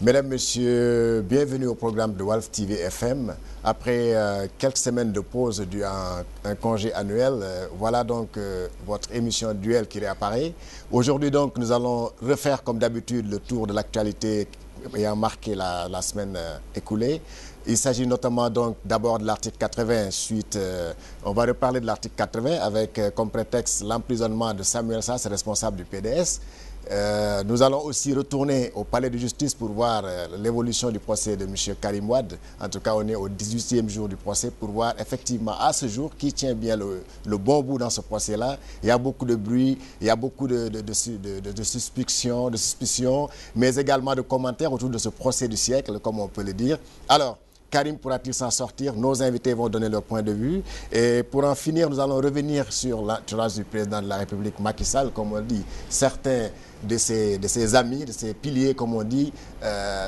Mesdames, Messieurs, bienvenue au programme de Walf TV FM. Après quelques semaines de pause dû à un congé annuel, voilà donc votre émission Duel qui réapparaît. Aujourd'hui donc, nous allons refaire comme d'habitude le tour de l'actualité ayant marqué la semaine écoulée. Il s'agit notamment donc d'abord de l'article 80, ensuite on va reparler de l'article 80 avec comme prétexte l'emprisonnement de Samuel Sarr, responsable du PDS. Nous allons aussi retourner au palais de justice pour voir l'évolution du procès de M. Karim Wade. En tout cas, on est au 18e jour du procès pour voir effectivement à ce jour qui tient bien le bon bout dans ce procès-là. Il y a beaucoup de bruit, il y a beaucoup de suspicions, mais également de commentaires autour de ce procès du siècle, comme on peut le dire. Alors, Karim pourra-t-il s'en sortir? Nos invités vont donner leur point de vue. Et pour en finir, nous allons revenir sur l'entourage du président de la République, Macky Sall. Comme on dit, certains de ses amis, de ses piliers, comme on dit,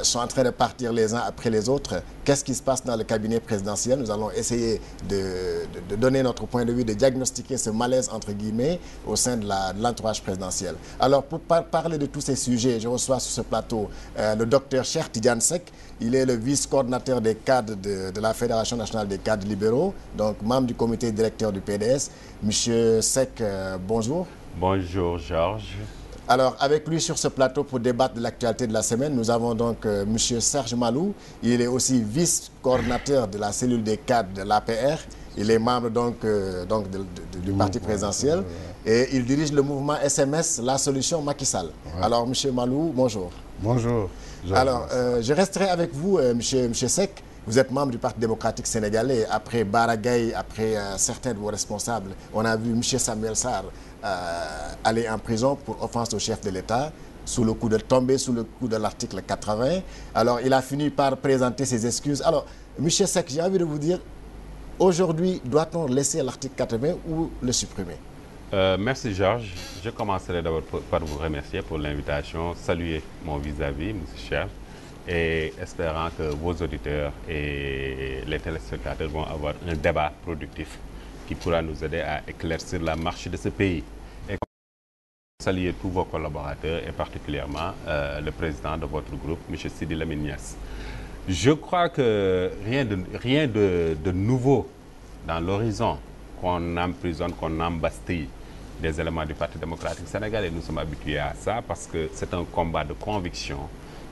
sont en train de partir les uns après les autres. Qu'est-ce qui se passe dans le cabinet présidentiel? Nous allons essayer de donner notre point de vue, de diagnostiquer ce malaise, entre guillemets, au sein de l'entourage présidentiel. Alors, pour parler de tous ces sujets, je reçois sur ce plateau le docteur Cheikh Tidiane Seck. Il est le vice-coordinateur des cadres de la Fédération nationale des cadres libéraux, donc membre du comité directeur du PDS. Monsieur Seck, bonjour. Bonjour Georges. Alors, avec lui sur ce plateau pour débattre de l'actualité de la semaine, nous avons donc monsieur Serge Malou. Il est aussi vice-coordinateur de la cellule des cadres de l'APR. Il est membre du parti présidentiel et il dirige le mouvement SMS La Solution Macky Sall. Ouais. Alors, monsieur Malou, bonjour. Bonjour. Georges. Alors, je resterai avec vous, monsieur Seck. Vous êtes membre du Parti démocratique sénégalais. Après Baragaï, après certains de vos responsables, on a vu M. Samuel Sarr aller en prison pour offense au chef de l'État, tomber sous le coup de l'article 80. Alors, il a fini par présenter ses excuses. Alors, M. Seck, j'ai envie de vous dire, aujourd'hui, doit-on laisser l'article 80 ou le supprimer? Merci Georges. Je commencerai d'abord par vous remercier pour l'invitation, saluer mon vis-à-vis, M. Cher, et espérant que vos auditeurs et les téléspectateurs vont avoir un débat productif qui pourra nous aider à éclaircir la marche de ce pays. Et saluer tous vos collaborateurs et particulièrement le président de votre groupe, M. Sidi Lamine Niasse. Je crois que rien de nouveau dans l'horizon qu'on emprisonne, qu'on embastille des éléments du Parti démocratique sénégalais. Nous sommes habitués à ça parce que c'est un combat de conviction,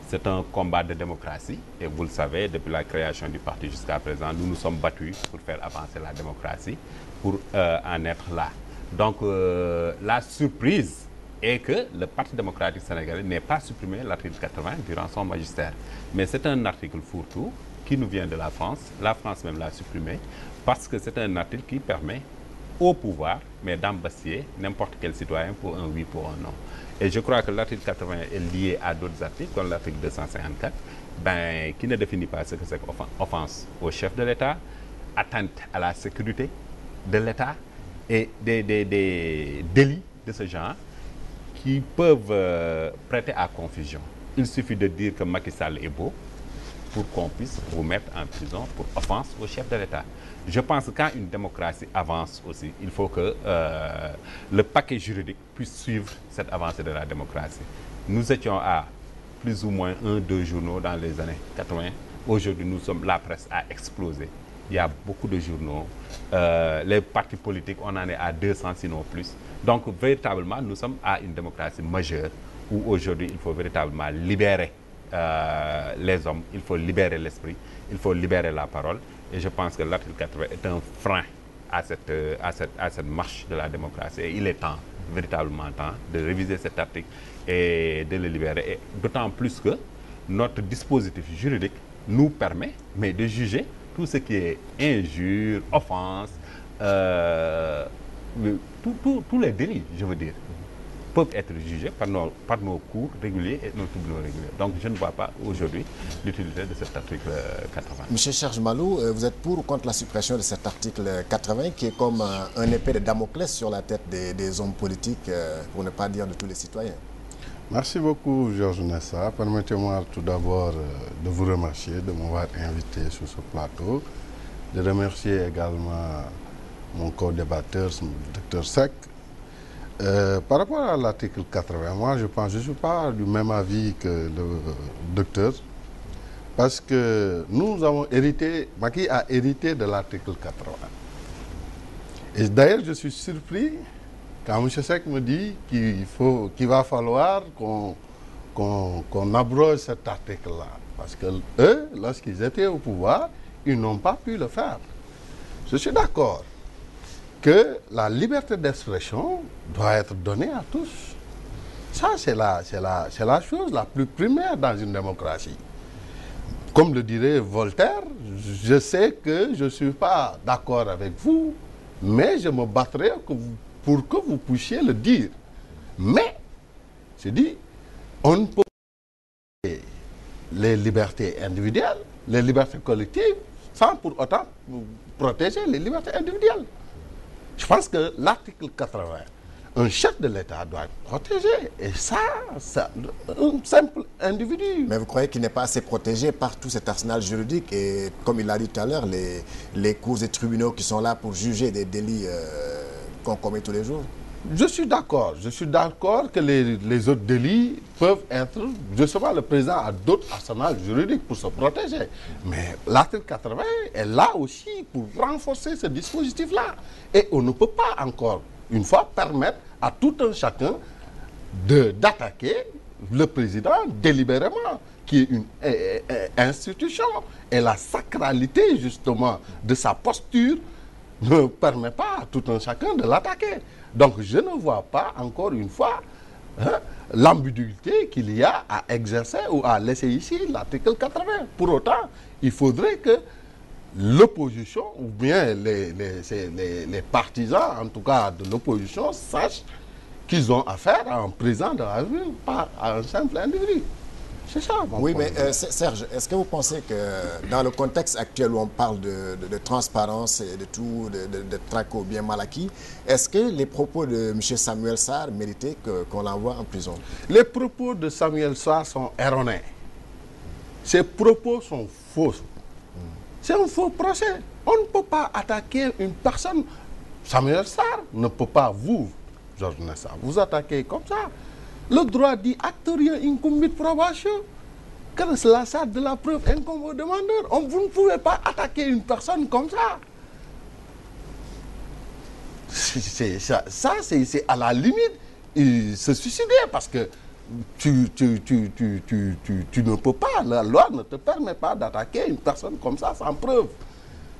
c'est un combat de démocratie. Et vous le savez, depuis la création du parti jusqu'à présent, nous nous sommes battus pour faire avancer la démocratie, pour en être là. Donc la surprise est que le Parti démocratique sénégalais n'ait pas supprimé l'article 80 durant son magistère. Mais c'est un article fourre-tout qui nous vient de la France. La France même l'a supprimé parce que c'est un article qui permet au pouvoir, mais d'embastiller n'importe quel citoyen pour un oui, pour un non. Et je crois que l'article 80 est lié à d'autres articles, comme l'article 254, qui ne définit pas ce que c'est offense au chef de l'État, atteinte à la sécurité de l'État et des délits de ce genre qui peuvent prêter à confusion. Il suffit de dire que Macky Sall est beau pour qu'on puisse vous mettre en prison pour offense au chef de l'État. Je pense que quand une démocratie avance aussi, il faut que le paquet juridique puisse suivre cette avancée de la démocratie. Nous étions à plus ou moins 1-2 journaux dans les années 80. Aujourd'hui, la presse a explosé. Il y a beaucoup de journaux. Les partis politiques, on en est à 200 sinon plus. Donc, véritablement, nous sommes à une démocratie majeure où aujourd'hui, il faut véritablement libérer les hommes, il faut libérer l'esprit, il faut libérer la parole. Et je pense que l'article 80 est un frein à cette marche de la démocratie. Et il est temps, véritablement temps, de réviser cet article et de le libérer. Et d'autant plus que notre dispositif juridique nous permet de juger tout ce qui est injure, offense, tous les délits, je veux dire, peuvent être jugés par nos cours réguliers et nos tribunaux réguliers. Donc je ne vois pas aujourd'hui l'utilité de cet article 80. Monsieur Serge Malou, vous êtes pour ou contre la suppression de cet article 80 qui est comme un épée de Damoclès sur la tête des hommes politiques, pour ne pas dire de tous les citoyens? Merci beaucoup, Georges Nessa. Permettez-moi tout d'abord de vous remercier de m'avoir invité sur ce plateau. De remercier également mon co-débatteur, Dr Seck. Par rapport à l'article 80, moi je pense, je ne suis pas du même avis que le docteur, parce que nous avons hérité, Macky a hérité de l'article 80. Et d'ailleurs, je suis surpris quand M. Seck me dit qu'il va falloir qu'on abroge cet article-là. Parce que eux, lorsqu'ils étaient au pouvoir, ils n'ont pas pu le faire. Je suis d'accord que la liberté d'expression doit être donnée à tous. Ça, c'est la chose la plus primaire dans une démocratie. Comme le dirait Voltaire, je sais que je ne suis pas d'accord avec vous, mais je me battrai pour que vous puissiez le dire. Mais, je dis, on ne peut pas les libertés individuelles, les libertés collectives, sans pour autant protéger les libertés individuelles. Je pense que l'article 80, un chef de l'État doit être protégé. Et ça, un simple individu. Mais vous croyez qu'il n'est pas assez protégé par tout cet arsenal juridique et, comme il l'a dit tout à l'heure, les cours et tribunaux qui sont là pour juger des délits qu'on commet tous les jours? Je suis d'accord que les autres délits peuvent être... Justement, le président a d'autres arsenals juridiques pour se protéger. Mais l'article 80 est là aussi pour renforcer ce dispositif-là. Et on ne peut pas encore, une fois, permettre à tout un chacun d'attaquer le président délibérément, qui est une institution. Et la sacralité, justement, de sa posture ne permet pas à tout un chacun de l'attaquer. Donc je ne vois pas, encore une fois, l'ambiguïté qu'il y a à exercer ou à laisser ici l'article 80. Pour autant, il faudrait que l'opposition, ou bien les partisans, en tout cas de l'opposition, sachent qu'ils ont affaire à un président de la République, pas à un simple individu. C'est ça. Oui, mais Serge, est-ce que vous pensez que dans le contexte actuel où on parle de transparence et de tout, de traco bien mal acquis, est-ce que les propos de M. Samuel Sarr méritaient qu'on l'envoie en prison? Les propos de Samuel Sarr sont erronés. Ces propos sont faux. C'est un faux procès. On ne peut pas attaquer une personne. Samuel Sarr ne peut pas, vous, Georges Nessa, vous attaquer comme ça. Le droit dit actoria incumbit probatio. Quand cela sert de la preuve incombe au demandeur. Vous ne pouvez pas attaquer une personne comme ça. C'est à la limite se suicider parce que tu ne peux pas, la loi ne te permet pas d'attaquer une personne comme ça sans preuve.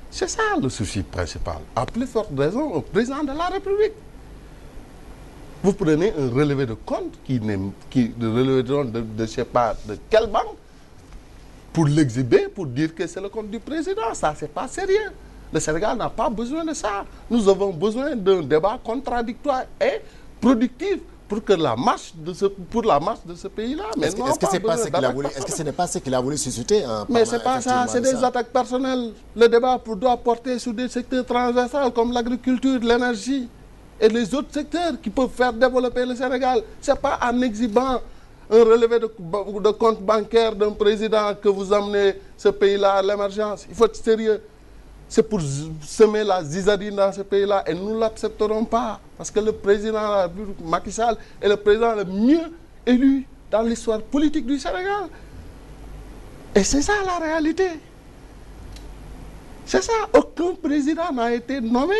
C'est ça le souci principal. À plus forte raison, au président de la République. Vous prenez un relevé de compte de je ne sais pas de quelle banque pour l'exhiber, pour dire que c'est le compte du président. Ça, c'est pas sérieux. Le Sénégal n'a pas besoin de ça. Nous avons besoin d'un débat contradictoire et productif pour la marche de ce pays-là. Est-ce que ce n'est pas ce qu'il a voulu susciter? Mais c'est pas ça, c'est des attaques personnelles. Le débat doit porter sur des secteurs transversaux comme l'agriculture, l'énergie et les autres secteurs qui peuvent faire développer le Sénégal. Ce n'est pas en exhibant un relevé de compte bancaire d'un président que vous amenez ce pays-là à l'émergence. Il faut être sérieux. C'est pour semer la zizadine dans ce pays-là et nous ne l'accepterons pas. Parce que le président Macky Sall est le président le mieux élu dans l'histoire politique du Sénégal. Et c'est ça la réalité. C'est ça. Aucun président n'a été nommé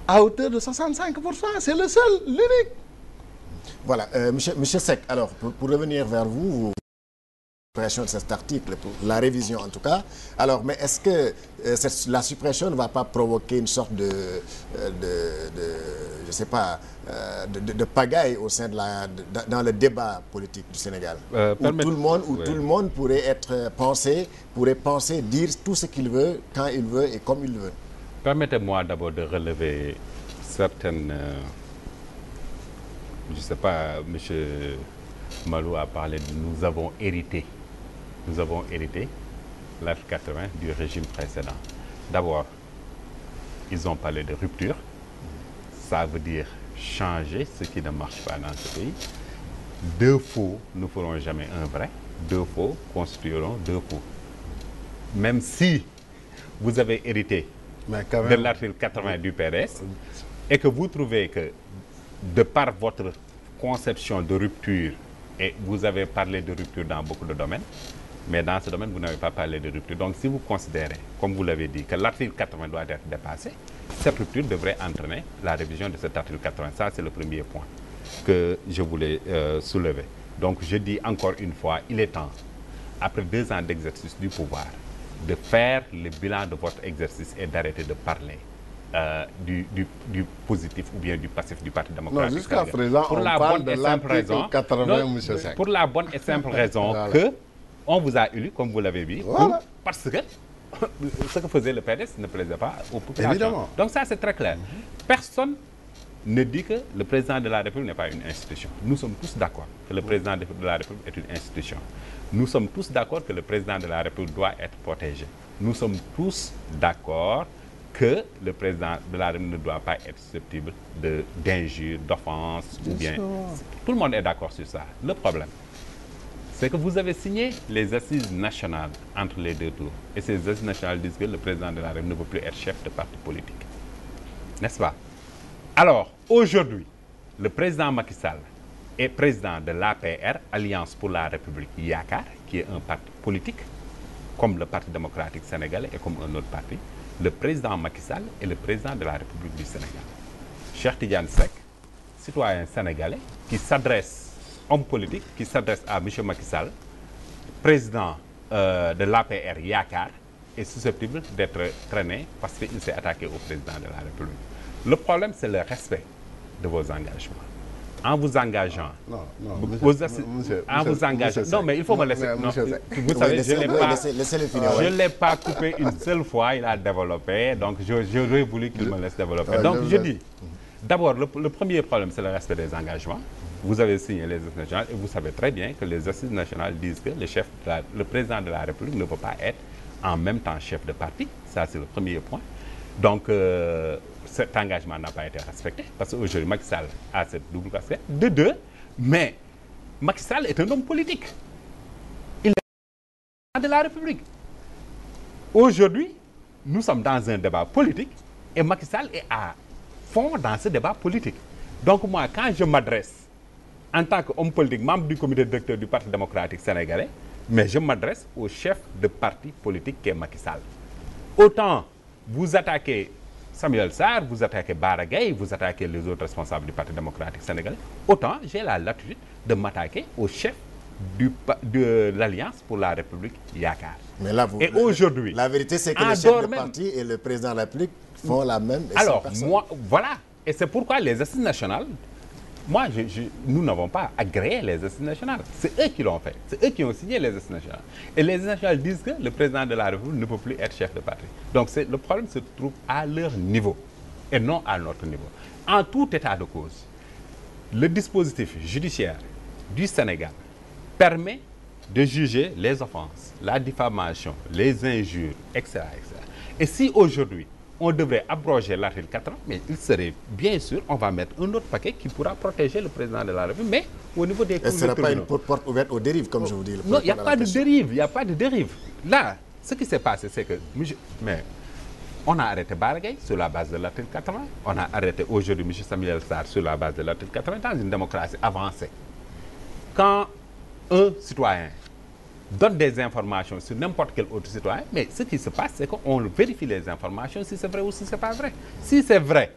à hauteur de 65%. C'est le seul, l'unique. Voilà. Monsieur Seck, alors, pour revenir vers vous, suppression de cet article, pour la révision en tout cas. Alors, mais est-ce que la suppression ne va pas provoquer une sorte je sais pas, de pagaille au sein dans le débat politique du Sénégal, où tout le monde pourrait penser, dire tout ce qu'il veut, quand il veut et comme il veut. Permettez-moi d'abord de relever certaines... je ne sais pas, M. Malou a parlé de nous avons hérité. Nous avons hérité l'article 80 du régime précédent. D'abord, ils ont parlé de rupture. Ça veut dire changer ce qui ne marche pas dans ce pays. 2 faux ne feront jamais un vrai, 2 faux constitueront 2 faux. Même si vous avez hérité de l'article 80 du PDS et que vous trouvez que de par votre conception de rupture, et vous avez parlé de rupture dans beaucoup de domaines, mais dans ce domaine, vous n'avez pas parlé de rupture. Donc, si vous considérez, comme vous l'avez dit, que l'article 80 doit être dépassé, cette rupture devrait entraîner la révision de cet article 80. Ça, c'est le premier point que je voulais soulever. Donc, je dis encore une fois, il est temps, après 2 ans d'exercice du pouvoir, de faire le bilan de votre exercice et d'arrêter de parler du positif ou bien du passif du Parti démocratique. Non, jusqu'à présent, on parle de l'article 80, M. Seck. Pour la bonne et simple raison voilà. Que on vous a élu, comme vous l'avez dit, voilà. Parce que ce que faisait le PDS ne plaisait pas aux populations. Évidemment. Donc ça, c'est très clair. Personne ne dit que le président de la République n'est pas une institution. Nous sommes tous d'accord que le président de la République est une institution. Nous sommes tous d'accord que le président de la République doit être protégé. Nous sommes tous d'accord que le président de la République ne doit pas être susceptible d'injures, d'offenses ou bien... Tout le monde est d'accord sur ça. Le problème, c'est que vous avez signé les assises nationales entre les 2 tours. Et ces assises nationales disent que le président de la République ne peut plus être chef de parti politique. N'est-ce pas? Alors, aujourd'hui, le président Macky Sall est président de l'APR, Alliance pour la République Yakar, qui est un parti politique, comme le Parti démocratique sénégalais et comme un autre parti. Le président Macky Sall est le président de la République du Sénégal. Cheikh Tidiane Seck, citoyen sénégalais, qui s'adresse, homme politique, qui s'adresse à M. Macky Sall, président de l'APR Yakar, est susceptible d'être traîné parce qu'il s'est attaqué au président de la République. Le problème, c'est le respect de vos engagements. En vous engageant, non, mais il faut me laisser. Non, vous savez, je ne l'ai pas coupé une seule fois, il a développé, donc j'aurais voulu qu'il me laisse développer. Donc je dis, d'abord, le premier problème, c'est le respect des engagements. Vous avez signé les assises nationales et vous savez très bien que les assises nationales disent que le président de la République ne peut pas être en même temps chef de parti. Ça, c'est le premier point. Donc, cet engagement n'a pas été respecté parce qu'aujourd'hui, Macky Sall a cette double casquette. De 2, mais Macky Sall est un homme politique. Il est président de la République. Aujourd'hui, nous sommes dans un débat politique et Macky Sall est à fond dans ce débat politique. Donc moi, quand je m'adresse en tant qu'homme politique, membre du comité directeur du Parti démocratique sénégalais, mais je m'adresse au chef de parti politique qui est Macky Sall. Autant vous attaquez Samuel Sarr, vous attaquez Bara Gaye, vous attaquez les autres responsables du Parti démocratique sénégalais, autant j'ai la latitude de m'attaquer au chef de l'Alliance pour la République Yakar. Mais là, et aujourd'hui, la vérité, c'est que le chef de parti et le président de la République font la même. Alors, moi, voilà. Et c'est pourquoi les assises nationales, nous n'avons pas agréé les assises nationales. C'est eux qui l'ont fait. C'est eux qui ont signé les assises nationales. Et les assises nationales disent que le président de la République ne peut plus être chef de parti. Donc le problème se trouve à leur niveau et non à notre niveau. En tout état de cause, le dispositif judiciaire du Sénégal permet de juger les offenses, la diffamation, les injures, etc. etc. Et si aujourd'hui, on devrait abroger l'article 80, mais il serait bien sûr, on va mettre un autre paquet qui pourra protéger le président de la République, mais au niveau des cours de tribunaux. Ce n'est pas une porte ouverte aux dérives, comme je vous dis. Non, il n'y a pas de dérive, il n'y a pas de dérive. Là, ce qui s'est passé, c'est que... Mais on a arrêté Bara Gaye sur la base de l'article 80, on a arrêté aujourd'hui M. Samuel Sarr sur la base de l'article 80 dans une démocratie avancée. Quand un citoyen donne des informations sur n'importe quel autre citoyen, mais ce qui se passe, c'est qu'on vérifie les informations si c'est vrai ou si c'est pas vrai. Si c'est vrai,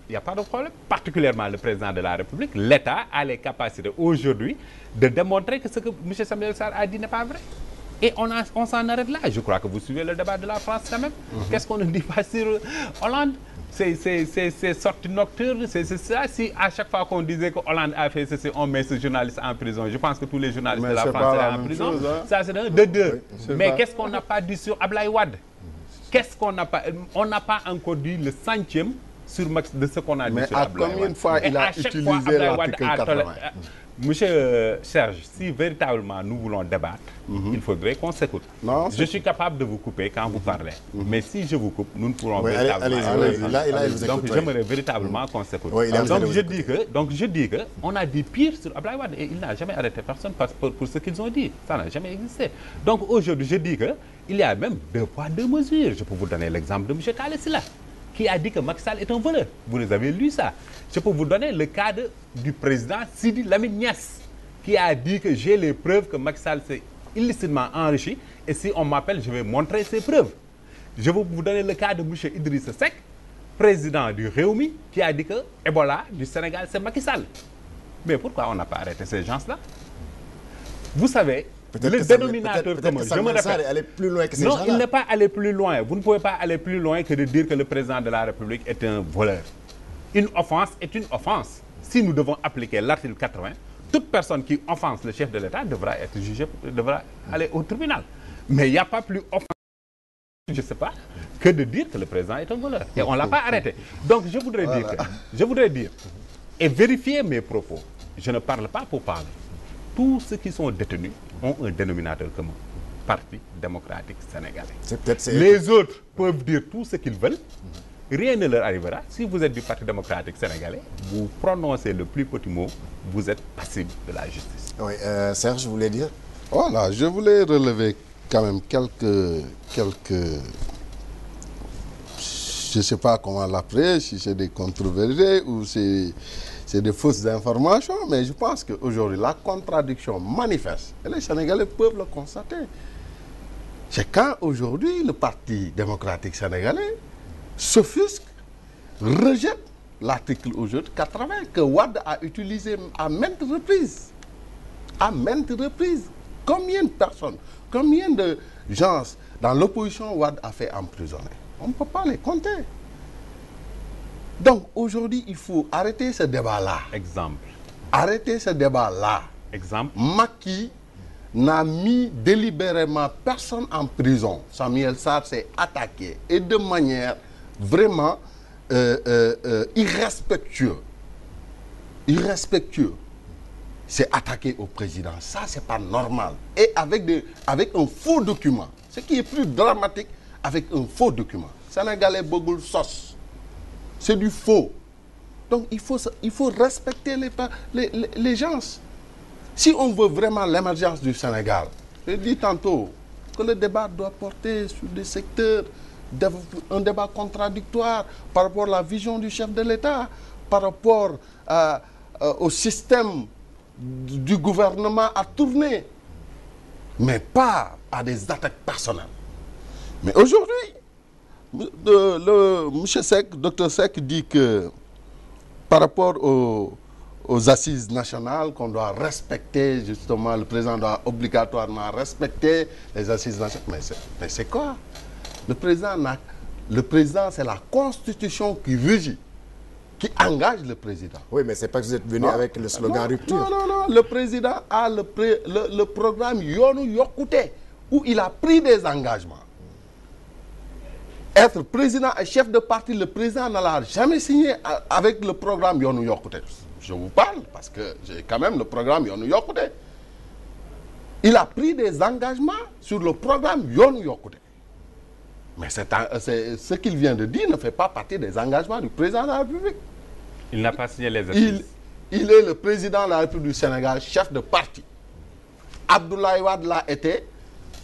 il n'y a pas de problème. Particulièrement le président de la République, l'État a les capacités aujourd'hui de démontrer que ce que M. Samuel Sarr a dit n'est pas vrai. Et on s'en arrête là. Je crois que vous suivez le débat de la France quand même. Qu'est-ce qu'on ne dit pas sur Hollande? C'est sorties nocturnes, c'est ça. Si à chaque fois qu'on disait que Hollande a fait ceci, on met ce journaliste en prison. Je pense que tous les journalistes de la France seraient en prison. Chose, hein? Ça, c'est de 2. Mais qu'est-ce qu'on n'a pas dit sur Ablaye Wade? Qu'est-ce qu'on n'a pas... On n'a pas encore dit le centième de ce qu'on a dit sur Ablaye Wade. Mais à combien de fois il a utilisé l'article 80? Monsieur Serge, si véritablement nous voulons débattre, il faudrait qu'on s'écoute. Je suis capable de vous couper quand vous parlez. Mais si je vous coupe, nous ne pourrons véritablement... Donc j'aimerais véritablement qu'on s'écoute. Donc je dis que on a dit pire sur Abdoulaye Wade et il n'a jamais arrêté personne pour ce qu'ils ont dit. Ça n'a jamais existé. Donc aujourd'hui, je dis que il y a même 2 poids 2 mesures. Je peux vous donner l'exemple de M. Talla Sylla, qui a dit que Macky Sall est un voleur. Vous les avez lu ça. Je peux vous donner le cas du président Sidi Lamine Niasse, qui a dit que j'ai les preuves que Macky Sall s'est illicitement enrichi et si on m'appelle, je vais montrer ces preuves. Je vais vous donner le cas de M. Idrissa Seck, président du Rewmi, qui a dit que Ebola du Sénégal, c'est Macky Sall. Mais pourquoi on n'a pas arrêté ces gens-là? Vous savez, le dénominateur commun, je me répète, aller plus loin que ces gens-là. Non, il n'est pas allé plus loin. Vous ne pouvez pas aller plus loin que de dire que le président de la République est un voleur. Une offense est une offense. Si nous devons appliquer l'article 80, toute personne qui offense le chef de l'État devra être jugée, devra aller au tribunal. Mais il n'y a pas plus offensif, je ne sais pas, que de dire que le président est un voleur. Et on ne l'a pas arrêté. Donc je voudrais dire, et vérifier mes propos, je ne parle pas pour parler. Tous ceux qui sont détenus ont un dénominateur commun. Parti démocratique sénégalais. Les autres peuvent dire tout ce qu'ils veulent. Rien ne leur arrivera. Si vous êtes du Parti démocratique sénégalais, vous prononcez le plus petit mot, vous êtes passible de la justice. Oui, Serge, je voulais dire. Voilà, je voulais relever quand même quelques je ne sais pas comment l'appeler, si c'est des controversés ou c'est des fausses informations, mais je pense qu'aujourd'hui, la contradiction manifeste, et les Sénégalais peuvent le constater. C'est quand aujourd'hui, le Parti démocratique sénégalais s'offusque, rejette l'article aujourd'hui 80 que Wade a utilisé à maintes reprises. À maintes reprises. Combien de personnes, combien de gens dans l'opposition Wade a fait emprisonner? On ne peut pas les compter. Donc aujourd'hui, il faut arrêter ce débat-là. Exemple. Arrêter ce débat-là. Exemple. Macky n'a mis délibérément personne en prison. Samuel Sarr s'est attaqué et de manière vraiment irrespectueuse. Irrespectueux. C'est attaqué au président. Ça, c'est pas normal. Et avec un faux document. Ce qui est plus dramatique, avec un faux document. Sénégalais Bogoul Sos. C'est du faux. Donc, il faut respecter les gens. Si on veut vraiment l'émergence du Sénégal, je dis tantôt que le débat doit porter sur des secteurs, un débat contradictoire par rapport à la vision du chef de l'État, par rapport au système du gouvernement à tourner, mais pas à des attaques personnelles. Mais aujourd'hui, monsieur Seck, Dr Seck dit que par rapport aux assises nationales qu'on doit respecter, justement, le président doit obligatoirement respecter les assises nationales. Mais c'est quoi? Le président, c'est la Constitution qui régit, qui engage le président. Oui, mais c'est pas que vous êtes venu avec le slogan rupture. Non. Le président a le programme Yoonu Yokkute, où il a pris des engagements. Être président et chef de parti, le président ne l'a jamais signé avec le programme Yoonu Yokkute. Je vous parle parce que j'ai quand même le programme Yoonu Yokkute. Il a pris des engagements sur le programme Yoonu Yokkute. Mais ce qu'il vient de dire ne fait pas partie des engagements du président de la République. Il n'a pas signé les assises. Il est le président de la République du Sénégal, chef de parti. Abdoulaye Wade l'a été,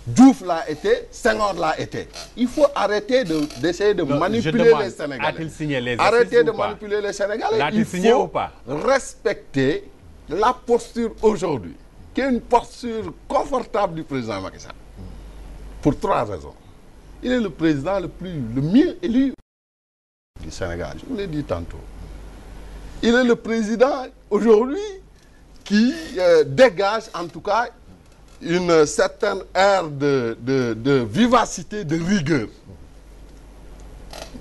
Diouf l'a été, Senghor l'a été. Il faut arrêter d'essayer de manipuler les Sénégalais. A-t-il signé les assises? Arrêtez de manipuler les Sénégalais. L'a-t-il signé ou pas? Respecter la posture aujourd'hui, qui est une posture confortable du président Macky Sall. Pour 3 raisons. Il est le président le mieux élu du Sénégal. Je vous l'ai dit tantôt. Il est le président aujourd'hui qui dégage en tout cas une certaine aire de vivacité, de rigueur.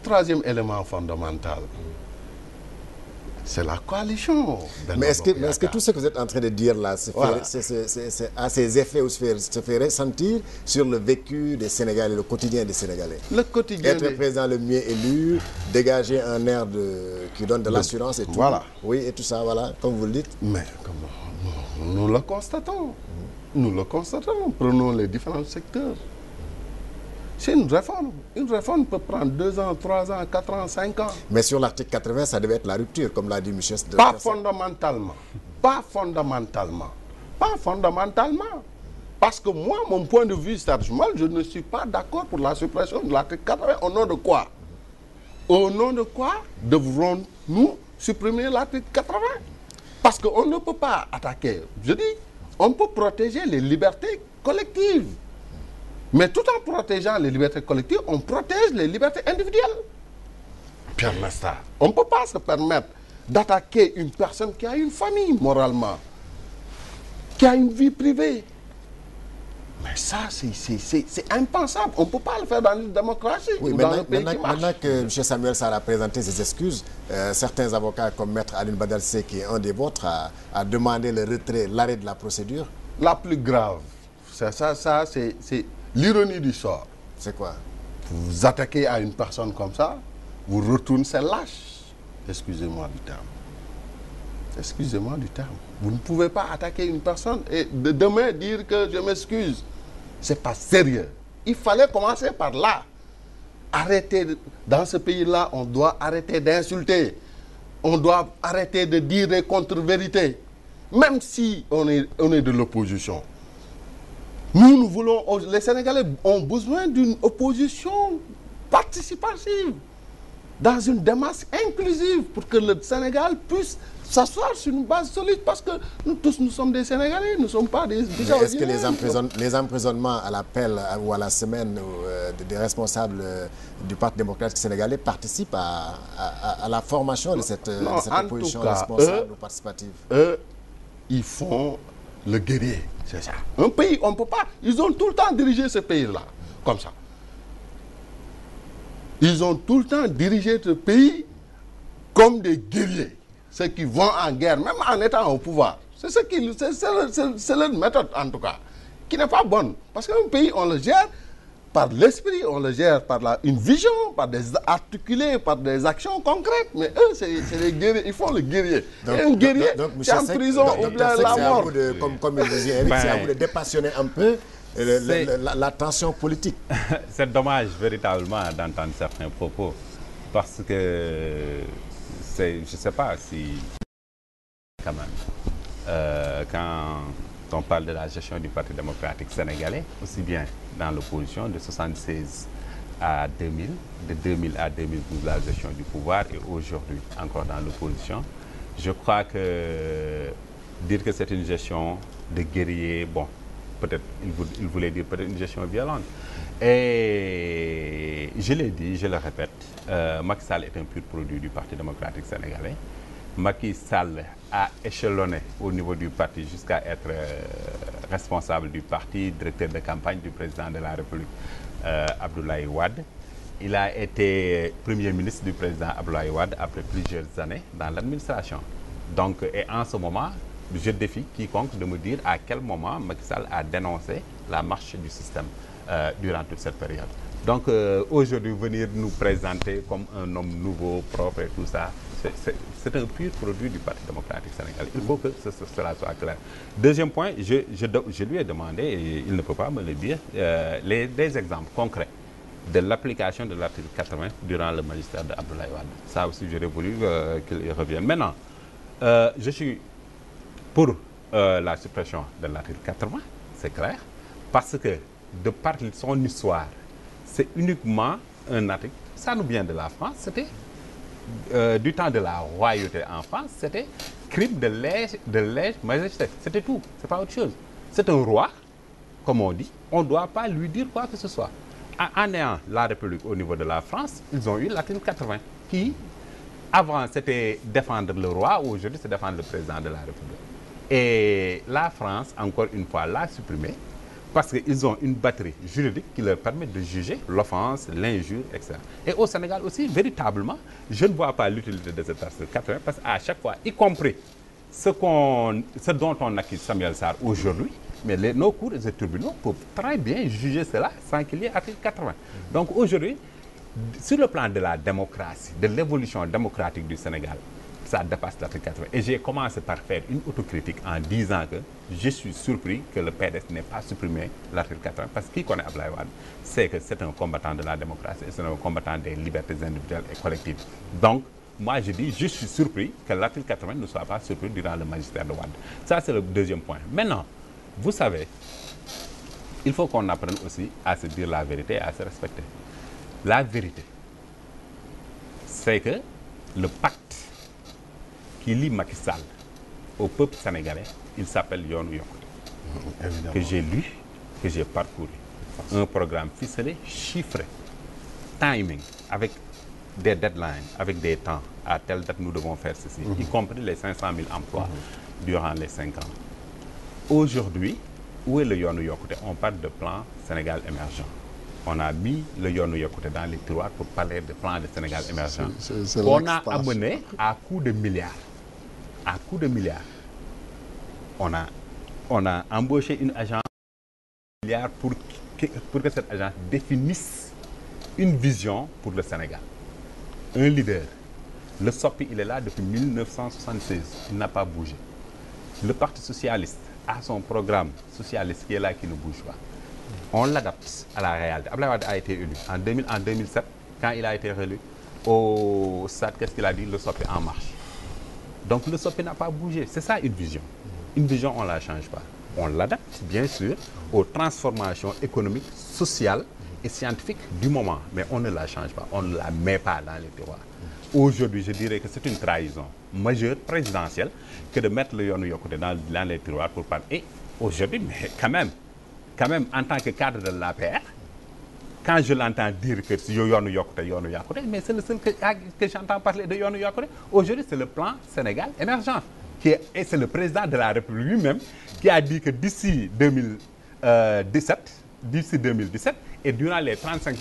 Troisième élément fondamental, c'est la coalition. Mais est-ce que tout ce que vous êtes en train de dire là, a ses effets ou se fait ressentir sur le vécu des Sénégalais, le quotidien des Sénégalais? Le quotidien. Être président le mieux élu, dégager un air qui donne de l'assurance et tout. Voilà. Oui, et tout ça, voilà, comme vous le dites. Mais nous le constatons. Nous le constatons. Prenons les différents secteurs. C'est une réforme. Une réforme peut prendre 2 ans, 3 ans, 4 ans, 5 ans. Mais sur l'article 80, ça devait être la rupture, comme l'a dit M. Sde. Pas fondamentalement. Pas fondamentalement. Pas fondamentalement. Parce que moi, mon point de vue, je ne suis pas d'accord pour la suppression de l'article 80. Au nom de quoi? Au nom de quoi devrons-nous supprimer l'article 80? Parce qu'on ne peut pas attaquer. Je dis, on peut protéger les libertés collectives. Mais tout en protégeant les libertés collectives, on protège les libertés individuelles. Pierre Nesta, on ne peut pas se permettre d'attaquer une personne qui a une famille moralement, qui a une vie privée. Mais ça, c'est impensable. On ne peut pas le faire dans une démocratie ou dans un pays qui marche. Maintenant que M. Samuel Sarr a présenté ses excuses, certains avocats comme Maître Alioune Badara Cissé, qui est un des vôtres, a demandé le retrait, l'arrêt de la procédure. La plus grave, c'est l'ironie du sort. C'est quoi? Vous vous attaquez à une personne comme ça, vous retournez, c'est lâche. Excusez-moi du terme. Excusez-moi du terme. Vous ne pouvez pas attaquer une personne et demain dire que je m'excuse. C'est pas sérieux. Il fallait commencer par là. Arrêter, dans ce pays-là, on doit arrêter d'insulter. On doit arrêter de dire des contre-vérités. Même si on est de l'opposition. Nous voulons, les Sénégalais ont besoin d'une opposition participative, dans une démarche inclusive, pour que le Sénégal puisse s'asseoir sur une base solide, parce que nous tous, nous sommes des Sénégalais, nous ne sommes pas des... Est-ce que les emprisonnements à l'appel ou à la semaine des responsables du Parti démocratique sénégalais participent à la formation de cette opposition responsable ou participative? Eux, ils font le guerrier. C'est ça. Un pays, on ne peut pas... Ils ont tout le temps dirigé ce pays-là, comme ça. Ils ont tout le temps dirigé ce pays comme des guerriers. Ceux qui vont en guerre, même en étant au pouvoir. C'est leur méthode, en tout cas, qui n'est pas bonne. Parce qu'un pays, on le gère par l'esprit, on le gère par une vision, articulée par des actions concrètes. Mais eux, c'est les guerriers, ils font le guerrier. Donc, et un guerrier, c'est en prison ou bien la mort. Comme il vous dit, Eric, c'est à vous de dépassionner un peu la tension politique. C'est dommage, véritablement, d'entendre certains propos. Parce que, je ne sais pas si, quand même, quand on parle de la gestion du Parti démocratique sénégalais, aussi bien dans l'opposition de 1976 à 2000, de 2000 à 2012 la gestion du pouvoir, et aujourd'hui encore dans l'opposition, je crois que dire que c'est une gestion de guerriers, bon, peut-être il voulait dire peut-être une gestion violente. Et je l'ai dit, je le répète, Macky Sall est un pur produit du Parti démocratique sénégalais. Macky Sall a échelonné au niveau du parti jusqu'à être responsable du parti, directeur de campagne du président de la République, Abdoulaye Wade. Il a été Premier ministre du président Abdoulaye Wade après plusieurs années dans l'administration. Donc, et en ce moment, je défie quiconque de me dire à quel moment Macky Sall a dénoncé la marche du système durant toute cette période. Donc, aujourd'hui, venir nous présenter comme un homme nouveau, propre et tout ça, c'est un pur produit du Parti démocratique sénégalais. Il faut que cela soit clair. Deuxième point, je lui ai demandé, et il ne peut pas me le dire, des exemples concrets de l'application de l'article 80 durant le magistère d'Abdoulaye Wade. Ça aussi, j'aurais voulu qu'il y revienne. Maintenant, je suis pour la suppression de l'article 80, c'est clair, parce que de par son histoire, c'est uniquement un article, ça nous vient de la France, c'était du temps de la royauté en France, c'était crime de lèse-majesté, c'était tout, c'est pas autre chose. C'est un roi, comme on dit, on ne doit pas lui dire quoi que ce soit. En ayant la République au niveau de la France, ils ont eu l'article 80, qui, avant, c'était défendre le roi, aujourd'hui, c'est défendre le président de la République. Et la France, encore une fois, l'a supprimé Parce qu'ils ont une batterie juridique qui leur permet de juger l'offense, l'injure, etc. Et au Sénégal aussi, véritablement, je ne vois pas l'utilité de cet article 80 parce qu'à chaque fois, y compris ce dont on accuse Samuel Sarr aujourd'hui, mais nos cours et les tribunaux peuvent très bien juger cela sans qu'il y ait article 80. Donc aujourd'hui, sur le plan de la démocratie, de l'évolution démocratique du Sénégal, ça dépasse l'article 80. Et j'ai commencé par faire une autocritique en disant que je suis surpris que le PDS n'ait pas supprimé l'article 80 parce que qui connaît Abdoulaye Wade sait que c'est un combattant de la démocratie et c'est un combattant des libertés individuelles et collectives. Donc, moi je dis, je suis surpris que l'article 80 ne soit pas supprimé durant le magistère de Wade. Ça, c'est le deuxième point. Maintenant, vous savez, il faut qu'on apprenne aussi à se dire la vérité et à se respecter. La vérité, c'est que le pacte qui lie Macky Sall au peuple sénégalais, il s'appelle Yoonu Yokkute. Que j'ai lu, que j'ai parcouru. Un programme ficelé, chiffré, timing, avec des deadlines, avec des temps. À telle date, nous devons faire ceci, y compris les 500 000 emplois durant les 5 ans. Aujourd'hui, où est le Yoonu Yokkute? On parle de plan Sénégal émergent. On a mis le Yoonu Yokkute dans les tiroirs pour parler de plan de Sénégal émergent. On a amené à coups de milliards. À coups de milliards. On a embauché une agence de milliards pour que cette agence définisse une vision pour le Sénégal. Un leader. Le SOPI, il est là depuis 1976. Il n'a pas bougé. Le Parti socialiste a son programme socialiste qui est là, qui ne bouge pas. On l'adapte à la réalité. Abdoulaye Wade a été élu en 2007, quand il a été réélu au stade, qu'est-ce qu'il a dit? Le SOPI en marche. Donc le SOPI n'a pas bougé. C'est ça une vision. Une vision, on ne la change pas. On l'adapte, bien sûr, aux transformations économiques, sociales et scientifiques du moment. Mais on ne la change pas. On ne la met pas dans les tiroirs. Aujourd'hui, je dirais que c'est une trahison majeure, présidentielle, que de mettre le Yoonu Yokkute dans les tiroirs pour parler. Et aujourd'hui, mais quand même, en tant que cadre de l'APR, quand je l'entends dire que c'est Yoonu Yokkute, mais c'est le seul que j'entends parler de Yoonu Yokkute. Aujourd'hui, c'est le plan Sénégal émergent. Et c'est le président de la République lui-même qui a dit que d'ici 2017 et durant les 35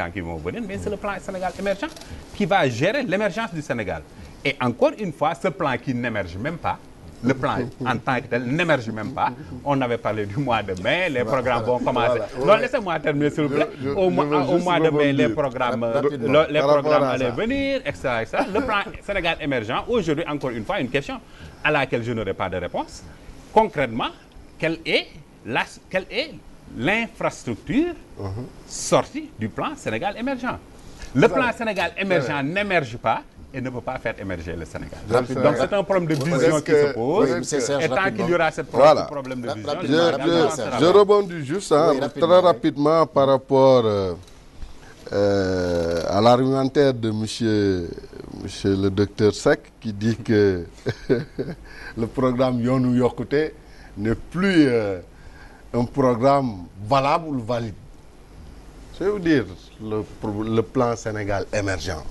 ans qui vont venir, mais c'est le plan Sénégal émergent qui va gérer l'émergence du Sénégal. Et encore une fois, ce plan qui n'émerge même pas, le plan en tant que tel n'émerge même pas. On avait parlé du mois de mai, les programmes vont commencer. Non, laissez-moi terminer s'il vous plaît. Au mois de mai, les programmes allaient venir, etc., etc. Le plan Sénégal émergent, aujourd'hui, encore une fois, une question à laquelle je n'aurai pas de réponse. Concrètement, quelle est l'infrastructure sortie du plan Sénégal émergent? Le plan Sénégal émergent n'émerge pas et ne peut pas faire émerger le Sénégal. Donc c'est un problème de vision qui se pose. Et tant qu'il y aura ce problème de vision, je rebondis juste très rapidement par rapport à l'argumentaire de monsieur le docteur Seck qui dit que le programme Yoonu Yokkute n'est plus un programme valable ou valide. Je vais vous dire, le plan Sénégal émergent,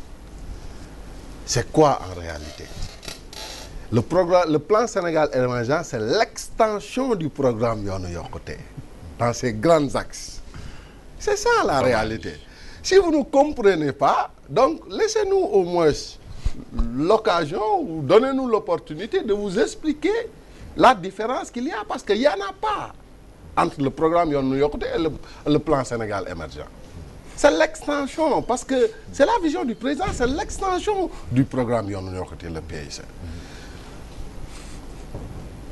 c'est quoi en réalité? Le plan Sénégal émergent, c'est l'extension du programme Yoonu Yokkute dans ses grands axes. C'est ça la réalité. Si vous ne comprenez pas, donc laissez-nous au moins l'occasion ou donnez-nous l'opportunité de vous expliquer la différence qu'il y a, parce qu'il n'y en a pas entre le programme Yoonu Yokkute et le plan Sénégal émergent. C'est l'extension, parce que c'est la vision du président, c'est l'extension du programme Yoonu Yokkute, le PIC.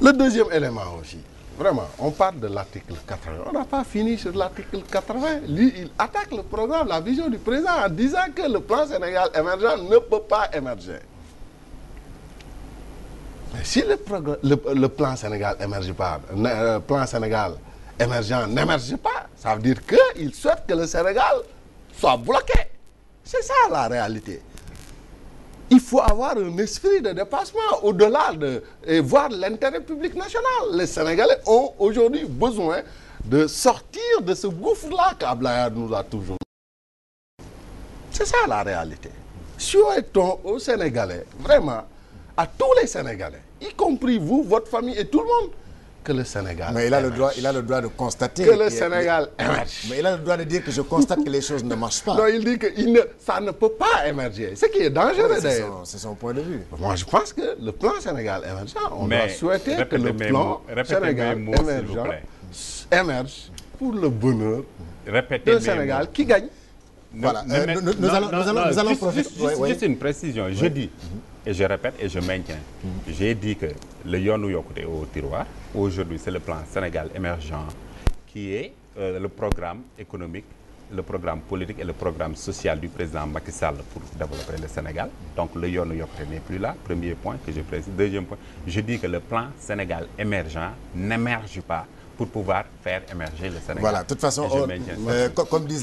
Le deuxième élément aussi, vraiment, on parle de l'article 80. On n'a pas fini sur l'article 80. Lui, il attaque le programme, la vision du président en disant que le plan Sénégal émergent ne peut pas émerger. Mais si le plan Sénégal émerge pas, plan Sénégal émergent n'émerge pas, ça veut dire qu'il souhaite que le Sénégal soit bloqué. C'est ça la réalité. Il faut avoir un esprit de dépassement au-delà et voir l'intérêt public national. Les Sénégalais ont aujourd'hui besoin de sortir de ce gouffre-là qu'Abdoulaye nous a toujours. C'est ça la réalité. Souhaitons aux Sénégalais, vraiment, à tous les Sénégalais, y compris vous, votre famille et tout le monde, que le Sénégal Mais il a le droit de constater que le Sénégal émerge. Mais il a le droit de dire que je constate que les choses ne marchent pas. Non, il dit que ça ne peut pas émerger. Ce qui est dangereux d'ailleurs. C'est son point de vue. Moi, je pense que le plan Sénégal émergent, on doit souhaiter que le plan Sénégal émerge pour le bonheur d'un Sénégal qui gagne. Voilà, nous allons profiter. Juste une précision, je dis, et je répète et je maintiens, j'ai dit que le Yoonu Yokkute au tiroir, aujourd'hui c'est le plan Sénégal émergent qui est le programme économique, le programme politique et le programme social du président Macky Sall pour développer le Sénégal. Donc le Yoonu Yokkute n'est plus là, premier point que je précise. Deuxième point, je dis que le plan Sénégal émergent n'émerge pas pour pouvoir faire émerger le Sénégal. Voilà, de toute façon, comme disent